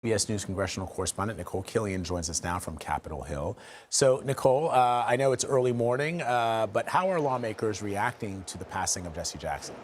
CBS News congressional correspondent Nikole Killion joins us now from Capitol Hill. So, Nikole, I know it's early morning, but how are lawmakers reacting to the passing of Jesse Jackson?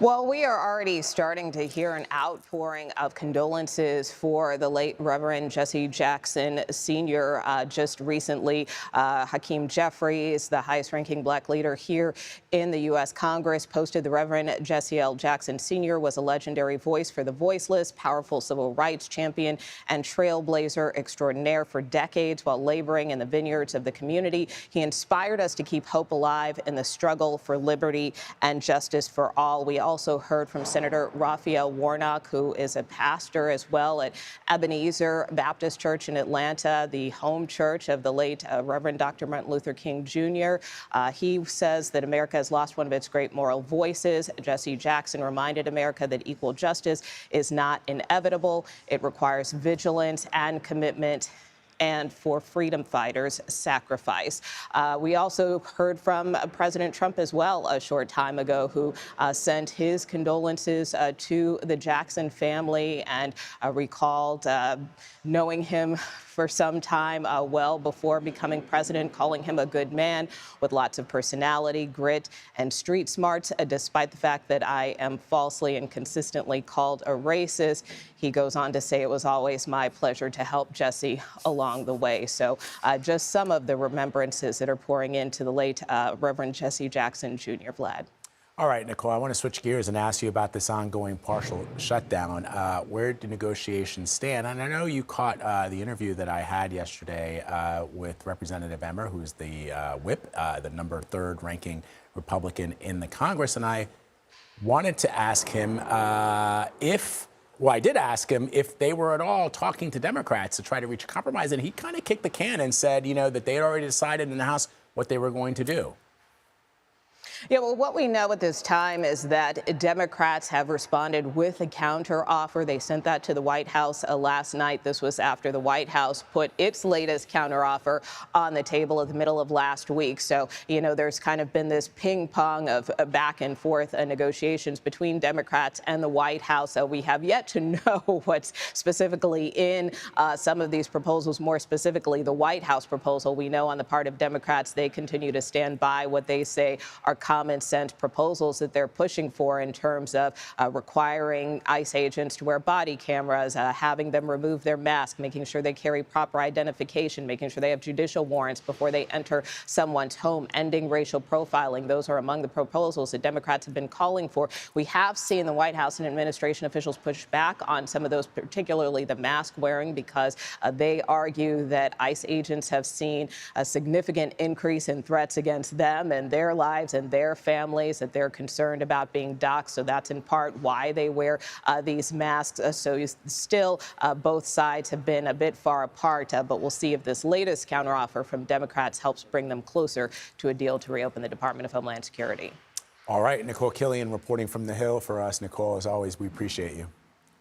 Well, we are already starting to hear an outpouring of condolences for the late Reverend Jesse Jackson Sr. Just recently, Hakeem Jeffries, the highest-ranking black leader here in the U.S. Congress, posted the Reverend Jesse L. Jackson Sr. was a legendary voice for the voiceless, powerful civil rights champion and trailblazer extraordinaire for decades while laboring in the vineyards of the community. He inspired us to keep hope alive in the struggle for liberty and justice for all. We also heard from Senator Raphael Warnock, who is a pastor as well at Ebenezer Baptist Church in Atlanta, the home church of the late Reverend Dr. Martin Luther King Jr. He says that America has lost one of its great moral voices. Jesse Jackson reminded America that equal justice is not inevitable. It requires vigilance and commitment, and for freedom fighters, sacrifice. We also heard from President Trump as well a short time ago, who sent his condolences to the Jackson family and recalled knowing him for some time well before becoming president, calling him a good man with lots of personality, grit, and street smarts. Despite the fact that I am falsely and consistently called a racist, he goes on to say, it was always my pleasure to help Jesse along the way. So just some of the remembrances that are pouring into the late Reverend Jesse Jackson Jr. Vlad. All right, Nikole, I want to switch gears and ask you about this ongoing partial shutdown. Where do negotiations stand? And I know you caught the interview that I had yesterday with Representative Emmer, who's the whip, the number third ranking Republican in the Congress. And I wanted to ask him Well, I did ask him if they were at all talking to Democrats to try to reach a compromise, and he kind of kicked the can and said, that they had already decided in the House what they were going to do. Yeah, well, what we know at this time is that Democrats have responded with a counteroffer. They sent that to the White House last night. This was after the White House put its latest counteroffer on the table at the middle of last week. So, there's kind of been this ping pong of back and forth negotiations between Democrats and the White House. So we have yet to know what's specifically in some of these proposals, more specifically the White House proposal. We know on the part of Democrats, they continue to stand by what they say are common sense proposals that they're pushing for in terms of requiring ICE agents to wear body cameras, having them remove their mask, making sure they carry proper identification, making sure they have judicial warrants before they enter someone's home, ending racial profiling. Those are among the proposals that Democrats have been calling for. We have seen the White House and administration officials push back on some of those, particularly the mask wearing, because they argue that ICE agents have seen a significant increase in threats against them and their lives and their families, that they're concerned about being doxxed. So that's in part why they wear these masks. Still, both sides have been a bit far apart, but we'll see if this latest counteroffer from Democrats helps bring them closer to a deal to reopen the Department of Homeland Security. All right, Nikole Killion reporting from the Hill for us. Nikole, as always, we appreciate you.